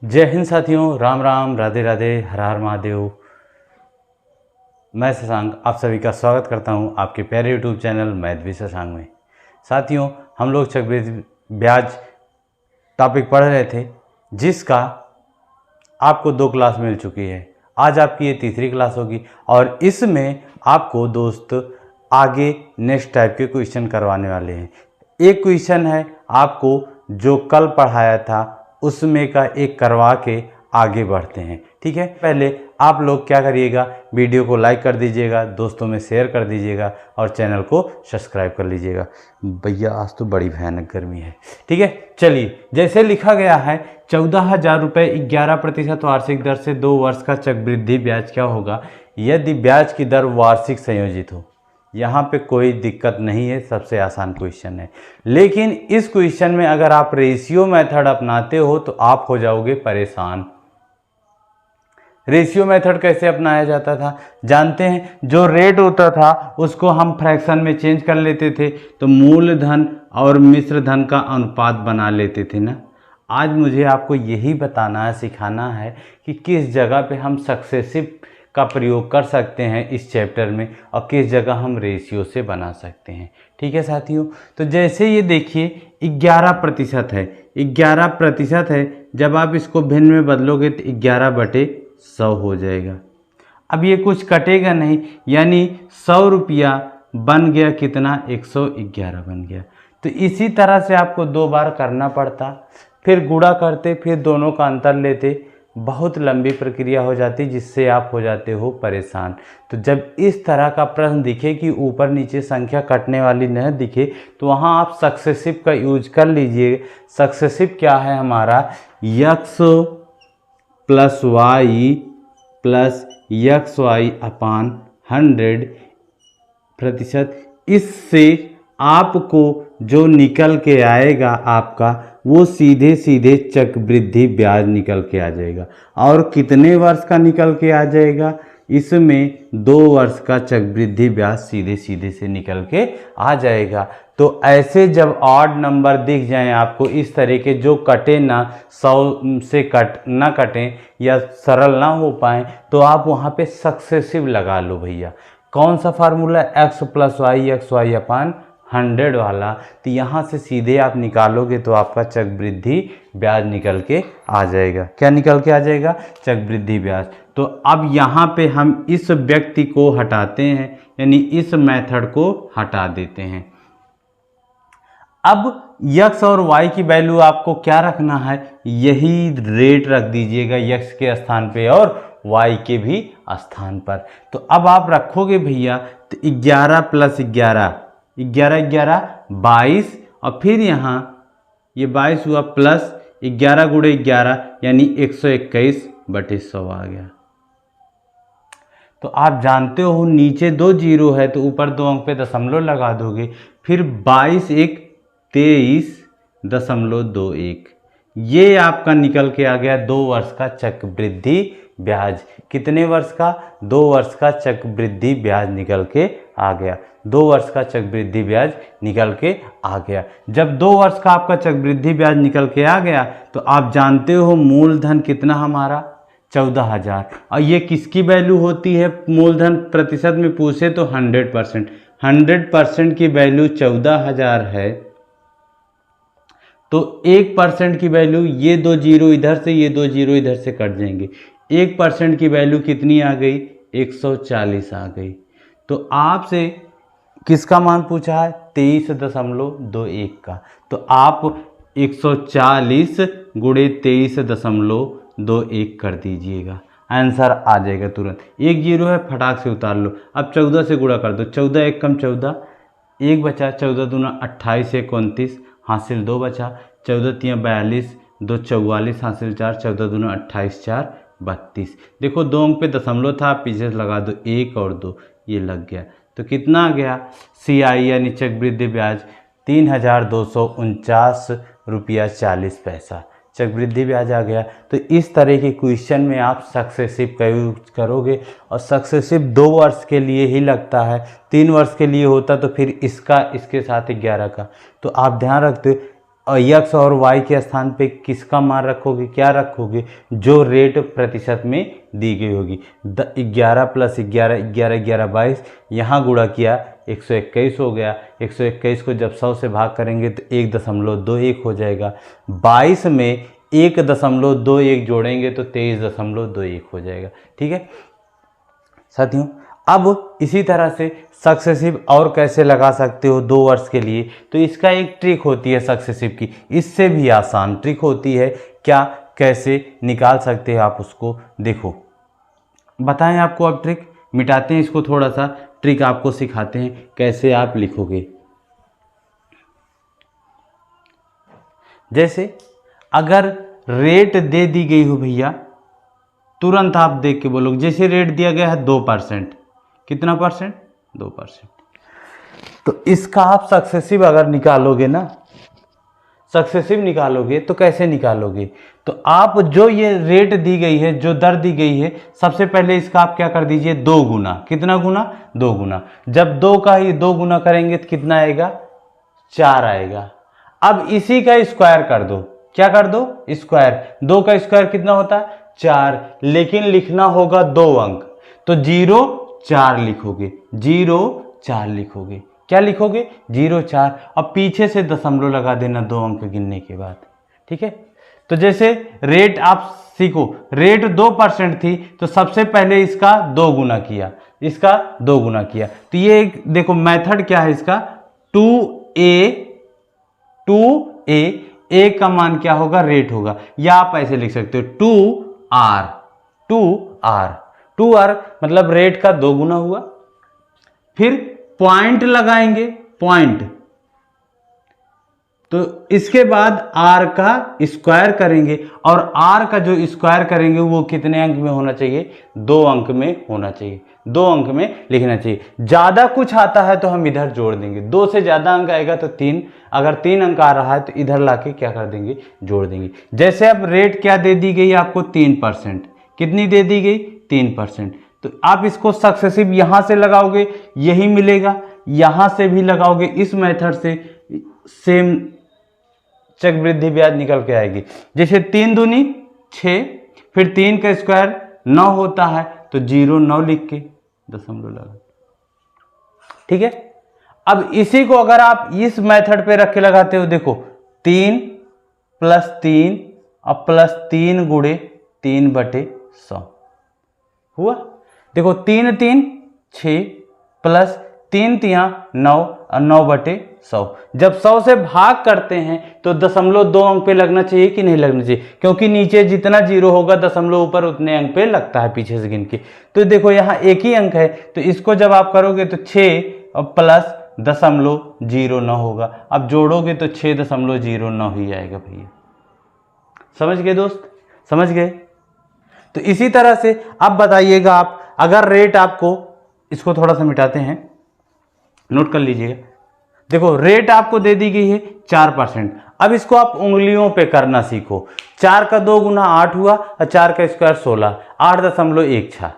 जय हिंद साथियों, राम राम, राधे राधे, हर हर महादेव। मैं शशांक आप सभी का स्वागत करता हूं आपके प्यारे YouTube channel math with Shashank में। साथियों, हम लोग चक्रवृद्धि ब्याज टॉपिक पढ़ रहे थे, जिसका आपको 2 क्लास मिल चुकी है। आज आपकी ये तीसरी क्लास होगी और इसमें आपको दोस्त आगे नेक्स्ट टाइप के क्वेश्चन करवाने वाले हैं। एक क्वेश्चन है आपको जो कल पढ़ाया था उसमें का एक करवा के आगे बढ़ते हैं। ठीक है, पहले आप लोग क्या करिएगा, वीडियो को लाइक कर दीजिएगा, दोस्तों में शेयर कर दीजिएगा और चैनल को सब्सक्राइब कर लीजिएगा। भैया आज तो बड़ी भयानक गर्मी है। ठीक है, चलिए, जैसे लिखा गया है 14,000 रुपये 11% वार्षिक दर से 2 वर्ष का चक्रवृद्धि ब्याज क्या होगा यदि ब्याज की दर वार्षिक संयोजित हो। यहाँ पे कोई दिक्कत नहीं है, सबसे आसान क्वेश्चन है। लेकिन इस क्वेश्चन में अगर आप रेशियो मेथड अपनाते हो तो आप हो जाओगे परेशान। रेशियो मेथड कैसे अपनाया जाता था जानते हैं? जो रेट होता था उसको हम फ्रैक्शन में चेंज कर लेते थे, तो मूलधन और मिश्र धन का अनुपात बना लेते थे ना। आज मुझे आपको यही बताना है, सिखाना है कि किस जगह पे हम सक्सेसिव का प्रयोग कर सकते हैं इस चैप्टर में और किस जगह हम रेशियो से बना सकते हैं। ठीक है साथियों, तो जैसे ये देखिए 11% है, 11% है। जब आप इसको भिन्न में बदलोगे तो 11/100 हो जाएगा। अब ये कुछ कटेगा नहीं, यानी 100 रुपया बन गया कितना, 111 बन गया। तो इसी तरह से आपको 2 बार करना पड़ता, फिर गुणा करते, फिर दोनों का अंतर लेते। बहुत लंबी प्रक्रिया हो जाती, जिससे आप हो जाते हो परेशान। तो जब इस तरह का प्रश्न दिखे कि ऊपर नीचे संख्या कटने वाली न दिखे, तो वहाँ आप सक्सेसिव का यूज कर लीजिए। सक्सेसिव क्या है हमारा, x + y + xy/100%। इससे आपको जो निकल के आएगा आपका, वो सीधे सीधे चक्रवृद्धि ब्याज निकल के आ जाएगा। और कितने वर्ष का निकल के आ जाएगा, इसमें 2 वर्ष का चक्रवृद्धि ब्याज सीधे सीधे से निकल के आ जाएगा। तो ऐसे जब ऑड नंबर दिख जाएं आपको इस तरह के, जो कटे ना, 100 से ना कटें या सरल ना हो पाए, तो आप वहाँ पे सक्सेसिव लगा लो भैया। कौन सा फार्मूला, x + y xy/100 वाला। तो यहाँ से सीधे आप निकालोगे तो आपका चक्रवृद्धि ब्याज निकल के आ जाएगा। क्या निकल के आ जाएगा, चक्रवृद्धि ब्याज। तो अब यहाँ पे हम इस व्यक्ति को हटाते हैं, यानी इस मेथड को हटा देते हैं। अब x और y की वैल्यू आपको क्या रखना है, यही रेट रख दीजिएगा x के स्थान पे और y के भी स्थान पर। तो अब आप रखोगे भैया, तो 11 + 11 11 22, और फिर यहाँ ये 22 हुआ प्लस 11 × 11 यानी 121/100 आ गया। तो आप जानते हो नीचे 2 जीरो है तो ऊपर 2 अंक पे दशमलव लगा दोगे, फिर 22 × 1 23.21। ये आपका निकल के आ गया 2 वर्ष का चक्रवृद्धि ब्याज। कितने वर्ष का, 2 वर्ष का चक्रवृद्धि ब्याज निकल के आ गया। 2 वर्ष का चक्रवृद्धि ब्याज निकल के आ गया। जब 2 वर्ष का आपका चक्रवृद्धि ब्याज निकल के आ गया, तो आप जानते हो मूलधन कितना हमारा, 14,000। और ये किसकी वैल्यू होती है, मूलधन प्रतिशत में पूछे तो 100%। 100% की वैल्यू 14,000 है, तो 1% की वैल्यू, ये 2 जीरो इधर से, ये 2 जीरो इधर से कट जाएंगे। 1% की वैल्यू कितनी आ गई, 140 आ गई। तो आपसे किसका मान पूछा है, 23.21 का। तो आप 140 × 23.21 कर दीजिएगा, आंसर आ जाएगा तुरंत। 1 जीरो है, फटाक से उतार लो। अब 14 से गुणा कर दो, 14 × 1 = 14, 1 बचा, 14 × 2 = 28, 1 = 29, हासिल 2 बचा, 14 × 3 = 42, 2 = 44, हासिल 4, 14 × 2 = 28, 4 = 32। देखो 2 अंक पे दशमलव था, पीछे से लगा दो 1 और 2, ये लग गया। तो कितना आ गया, CI यानी चक्रवृद्धि ब्याज 3,249 रुपया 40 पैसा चक्रवृद्धि ब्याज आ गया। तो इस तरह के क्वेश्चन में आप सक्सेसिव का यूज करोगे, और सक्सेसिव 2 वर्ष के लिए ही लगता है, 3 वर्ष के लिए होता तो फिर इसका इसके साथ 11 का। तो आप ध्यान रखते यक्स और वाई के स्थान पे किसका मान रखोगे, क्या रखोगे, जो रेट प्रतिशत में दी गई होगी। 11 + 11 11 11 22, यहाँ गुणा किया 121 हो गया। 121 को जब 100 से भाग करेंगे तो 1.21 हो जाएगा। 22 में 1.21 जोड़ेंगे तो 23.21 हो जाएगा। ठीक है साथियों, अब इसी तरह से सक्सेसिव और कैसे लगा सकते हो 2 वर्ष के लिए, तो इसका एक ट्रिक होती है सक्सेसिव की, इससे भी आसान ट्रिक होती है। क्या, कैसे निकाल सकते हैं आप उसको देखो, बताएं आपको। अब ट्रिक मिटाते हैं इसको, थोड़ा सा ट्रिक आपको सिखाते हैं कैसे आप लिखोगे। जैसे अगर रेट दे दी गई हो भैया, तुरंत आप देख के बोलोगे, जैसे रेट दिया गया है 2%, कितना परसेंट, 2%, तो इसका आप सक्सेसिव अगर निकालोगे ना, सक्सेसिव निकालोगे तो कैसे निकालोगे, तो आप जो ये रेट दी गई है, जो दर दी गई है, सबसे पहले इसका आप क्या कर दीजिए, 2 गुना। कितना गुना, 2 गुना। जब 2 का ही 2 गुना करेंगे तो कितना आएगा, 4 आएगा। अब इसी का स्क्वायर कर दो, क्या कर दो, स्क्वायर। 2 का स्क्वायर कितना होता है, 4, लेकिन लिखना होगा 2 अंक, तो 0 4 लिखोगे, 0 4 लिखोगे। क्या लिखोगे, 0 4, अब पीछे से दशमलव लगा देना 2 अंक गिनने के बाद। ठीक है, तो जैसे रेट आप सीखो, रेट 2% थी तो सबसे पहले इसका 2 गुना किया, इसका 2 गुना किया, तो ये देखो मेथड क्या है इसका, 2a ए का मान क्या होगा, रेट होगा, या आप ऐसे लिख सकते हो 2r मतलब रेट का 2 गुना हुआ। फिर पॉइंट लगाएंगे, पॉइंट, तो इसके बाद r का स्क्वायर करेंगे, और r का जो स्क्वायर करेंगे वो कितने अंक में होना चाहिए, 2 अंक में होना चाहिए, 2 अंक में लिखना चाहिए। ज्यादा कुछ आता है तो हम इधर जोड़ देंगे, 2 से ज्यादा अंक आएगा तो 3, अगर 3 अंक आ रहा है तो इधर लाके क्या कर देंगे, जोड़ देंगे। जैसे अब रेट क्या दे दी गई आपको, 3%, कितनी दे दी गई, 3%, तो आप इसको सक्सेसिव यहां से लगाओगे यही मिलेगा, यहां से भी लगाओगे, इस मेथड से सेम चक्रवृद्धि ब्याज निकल के आएगी। जैसे 3 दूनी 6, फिर 3 का स्क्वायर 9 होता है, तो 0 9 लिख के दशमलव लगा। ठीक है, अब इसी को अगर आप इस मेथड पे रख के लगाते हो, देखो 3 + 3 और +3 गुणे 3/100 हुआ। देखो 3 3 6 प्लस 3 3 9 और 9/100, जब 100 से भाग करते हैं तो 0.2 अंक पे लगना चाहिए कि नहीं लगना चाहिए, क्योंकि नीचे जितना 0 होगा दशमलव ऊपर उतने अंक पे लगता है पीछे से गिन के। तो देखो यहाँ एक ही अंक है, तो इसको जब आप करोगे तो 6 और प्लस 0.09 होगा, अब जोड़ोगे तो 6.09 ही आएगा भैया। समझ गए दोस्त, समझ गए। तो इसी तरह से अब बताइएगा आप, अगर रेट आपको, इसको थोड़ा सा मिटाते हैं, नोट कर लीजिएगा। देखो रेट आपको दे दी गई है 4%, अब इसको आप उंगलियों पे करना सीखो। 4 का 2 गुना 8 हुआ, और 4 का स्क्वायर 16, 8.16,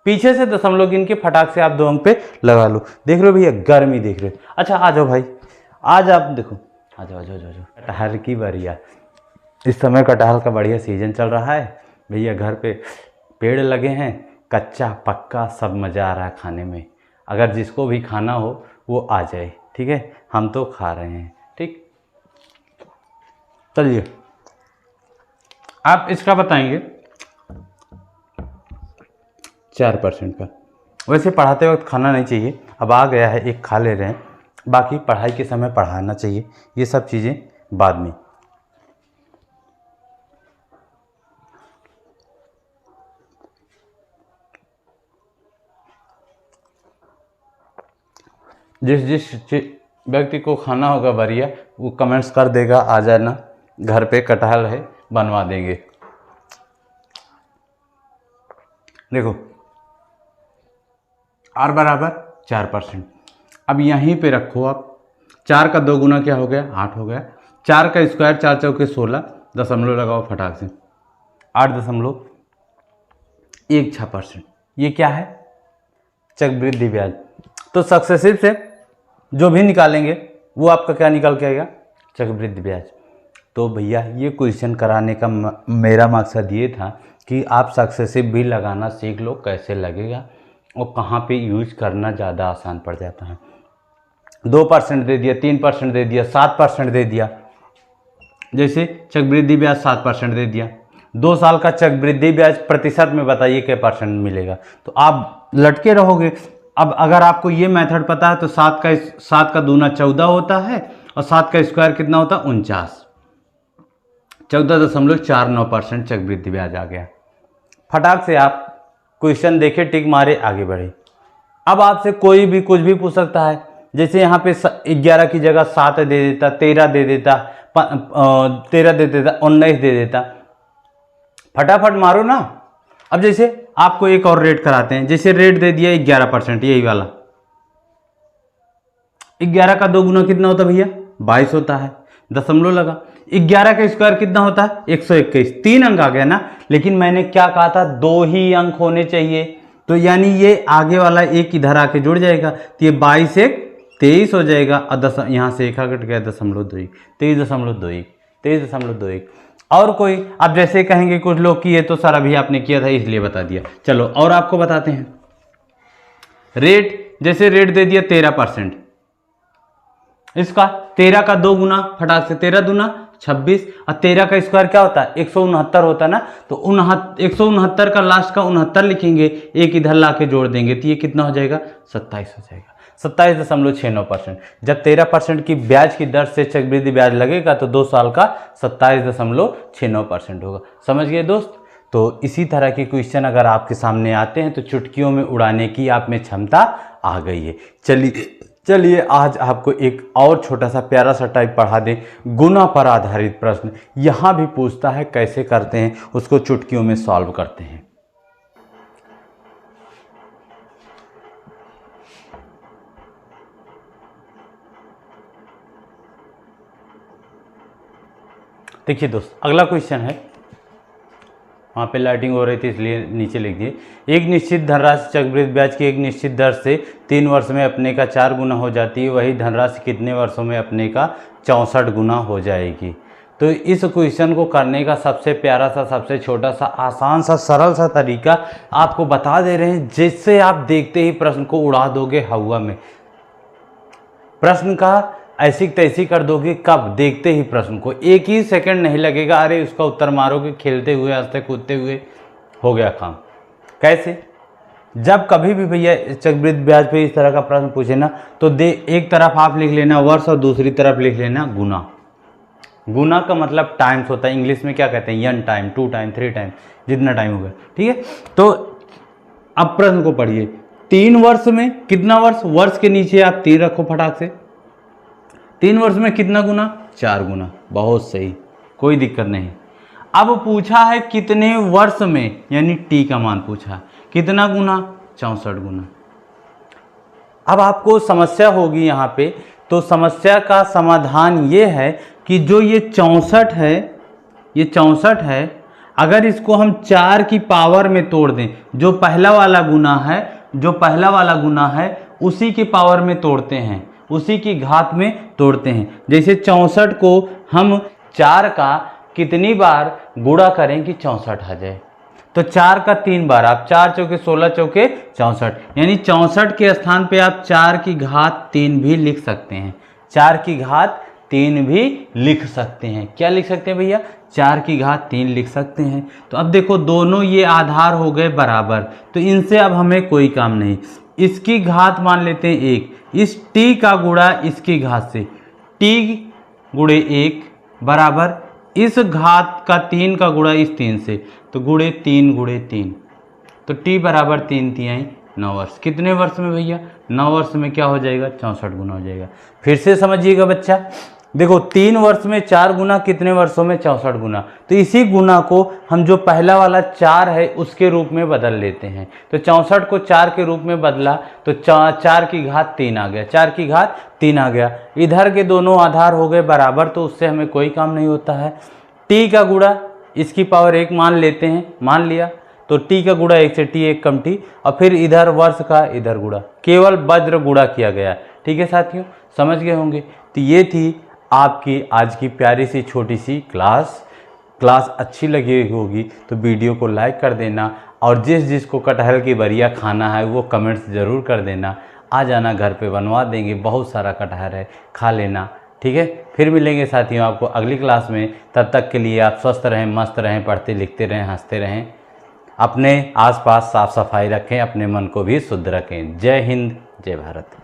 पीछे से दशमलव गिन के फटाक से आप 2 अंक पे लगा लो। देख रहे हो भैया, गर्मी देख रहे हो। अच्छा आ जाओ भाई, आज आप देखो, आ जाओ आ जाओ आ जाओ। कटहल की बढ़िया, इस समय कटहल का बढ़िया सीजन चल रहा है भैया, घर पे पेड़ लगे हैं, कच्चा पक्का सब मज़ा आ रहा है खाने में। अगर जिसको भी खाना हो वो आ जाए, ठीक है, हम तो खा रहे हैं। ठीक, चलिए आप इसका बताएंगे 4% का। वैसे पढ़ाते वक्त खाना नहीं चाहिए, अब आ गया है एक खा ले रहे हैं, बाकी पढ़ाई के समय पढ़ाना चाहिए, ये सब चीज़ें बाद में। जिस व्यक्ति को खाना होगा बढ़िया, वो कमेंट्स कर देगा, आ जाना, घर पे कटहल है, बनवा देंगे। देखो r बराबर 4%, अब यहीं पे रखो आप, 4 का 2 गुना क्या हो गया, 8 हो गया, 4 का स्क्वायर 4 चौके 16, दशमलव लगाओ फटाक से, 8.16%। ये क्या है, चक्रवृद्धि ब्याज। तो सक्सेसिव से जो भी निकालेंगे वो आपका क्या निकल के आएगा, चक्रवृद्धि ब्याज। तो भैया ये क्वेश्चन कराने का मेरा मकसद ये था कि आप सक्सेसिव भी लगाना सीख लो, कैसे लगेगा और कहाँ पे यूज करना ज़्यादा आसान पड़ जाता है। 2% दे दिया, 3% दे दिया, 7% दे दिया। जैसे चक्रवृद्धि ब्याज 7% दे दिया, 2 साल का चक्रवृद्धि ब्याज प्रतिशत में बताइए क्या % मिलेगा, तो आप लटके रहोगे। अब अगर आपको ये मेथड पता है तो 7 का दूना 14 होता है और 7 का स्क्वायर कितना होता है 49, 14.49% चक्रवृद्धि ब्याज आ गया। फटाक से आप क्वेश्चन देखे, टिक मारे, आगे बढ़े। अब आपसे कोई भी कुछ भी पूछ सकता है, जैसे यहाँ पे 11 की जगह 7 दे देता, 13 दे देता, 13 दे देता, 19 दे देता, फटाफट मारो ना। अब जैसे आपको एक और रेट कराते हैं, जैसे रेट दे दिया 11%, यही वाला 11 का 2 गुना कितना होता है भैया 22 होता है, दशमलव लगा। 11 का स्क्वायर कितना होता है 121, 3 अंक आ गया ना। लेकिन मैंने क्या कहा था 2 ही अंक होने चाहिए, तो यानी ये आगे वाला एक इधर आके जुड़ जाएगा, तो ये 22 1 23 हो जाएगा और यहाँ से एक कट गया 0.21, 23.21, 23.21। और कोई अब जैसे कहेंगे कुछ लोग कि ये तो सर अभी आपने किया था इसलिए बता दिया, चलो और आपको बताते हैं। रेट, जैसे रेट दे दिया 13%, इसका 13 का 2 गुना, फटाक से 13 दूना 26, और 13 का स्क्वायर क्या होता है 169 होता है ना, तो 169 का लास्ट का 69 लिखेंगे, एक इधर ला के जोड़ देंगे, तो ये कितना हो जाएगा 27 हो जाएगा, 27.69%। जब 13% की ब्याज की दर से चक्रवृद्धि ब्याज लगेगा तो 2 साल का 27.69% होगा। समझ गए दोस्त? तो इसी तरह के क्वेश्चन अगर आपके सामने आते हैं तो चुटकियों में उड़ाने की आप में क्षमता आ गई है। चलिए आज आपको एक और छोटा सा प्यारा सा टाइप पढ़ा दें, गुना पर आधारित प्रश्न। यहाँ भी पूछता है कैसे करते हैं, उसको चुटकियों में सॉल्व करते हैं। देखिए दोस्त, अगला क्वेश्चन है, वहाँ पे लाइटिंग हो रही थी इसलिए नीचे लिख दिए। एक निश्चित धनराशि चक्रवृद्धि ब्याज की एक निश्चित दर से 3 वर्ष में अपने का 4 गुना हो जाती है, वही धनराशि कितने वर्षों में अपने का 64 गुना हो जाएगी। तो इस क्वेश्चन को करने का सबसे प्यारा सा, सबसे छोटा सा, आसान सा, सरल सा तरीका आपको बता दे रहे हैं, जिससे आप देखते ही प्रश्न को उड़ा दोगे हवा में। प्रश्न का ऐसी तैसी कर दोगे, कब? देखते ही प्रश्न को, 1 ही सेकंड नहीं लगेगा, अरे उसका उत्तर मारोगे खेलते हुए, हंसते कूदते हुए, हो गया काम। कैसे? जब कभी भी भैया चक्रवृद्धि ब्याज पे इस तरह का प्रश्न पूछे ना, तो एक तरफ आप लिख लेना वर्ष और दूसरी तरफ लिख लेना गुना। गुना का मतलब टाइम्स होता है, इंग्लिश में क्या कहते हैं, 1 टाइम, 2 टाइम, 3 टाइम, जितना टाइम होगा, ठीक है। तो अब प्रश्न को पढ़िए, 3 वर्ष में कितना वर्ष, वर्ष के नीचे आप 3 रखो फटाक से, 3 वर्ष में कितना गुना, 4 गुना, बहुत सही, कोई दिक्कत नहीं। अब पूछा है कितने वर्ष में, यानी टी का मान पूछा, कितना गुना, 64 गुना। अब आपको समस्या होगी यहाँ पे, तो समस्या का समाधान ये है कि जो ये 64 है, ये 64 है, अगर इसको हम 4 की पावर में तोड़ दें, जो पहला वाला गुना है, जो पहला वाला गुना है उसी की पावर में तोड़ते हैं, उसी की घात में तोड़ते हैं। जैसे 64 को हम 4 का कितनी बार गुणा करें कि 64 आ जाए, तो 4 का 3 बार, आप 4 चौके 16 चौके 64, यानी 64 के स्थान पे आप 4 की घात 3 भी लिख सकते हैं, 4 की घात 3 भी लिख सकते हैं। क्या लिख सकते हैं भैया, 4 की घात 3 लिख सकते हैं। तो अब देखो दोनों ये आधार हो गए बराबर, तो इनसे अब हमें कोई काम नहीं। इसकी घात मान लेते हैं 1, इस t का गुणा इसकी घात से, t गुणे 1 बराबर इस घात का 3 का गुणा इस 3 से, तो गुणे 3 गुणे 3, तो t बराबर 3 तिहाई 9 वर्ष। कितने वर्ष में भैया, 9 वर्ष में क्या हो जाएगा, 64 गुना हो जाएगा। फिर से समझिएगा बच्चा, देखो 3 वर्ष में 4 गुना, कितने वर्षों में 64 गुना। तो इसी गुना को हम जो पहला वाला 4 है उसके रूप में बदल लेते हैं, तो 64 को 4 के रूप में बदला तो 4 की घात 3 आ गया, 4 की घात 3 आ गया। इधर के दोनों आधार हो गए बराबर, तो उससे हमें कोई काम नहीं होता है। t का गुणा इसकी पावर 1 मान लेते हैं, मान लिया, तो t का गुणा 1 से t 1 कम t, और फिर इधर वर्ष का इधर गुणा, केवल वज्र गुणा किया गया। ठीक है साथियों, समझ गए होंगे। तो ये थी आपकी आज की प्यारी सी छोटी सी क्लास अच्छी लगी होगी तो वीडियो को लाइक कर देना, और जिसको कटहल की बरिया खाना है वो कमेंट्स ज़रूर कर देना। आ जाना, घर पे बनवा देंगे, बहुत सारा कटहल है, खा लेना। ठीक है, फिर मिलेंगे साथियों आपको अगली क्लास में। तब तक के लिए आप स्वस्थ रहें, मस्त रहें, पढ़ते लिखते रहें, हंसते रहें, अपने आसपास साफ सफाई रखें, अपने मन को भी शुद्ध रखें। जय हिंद, जय भारत।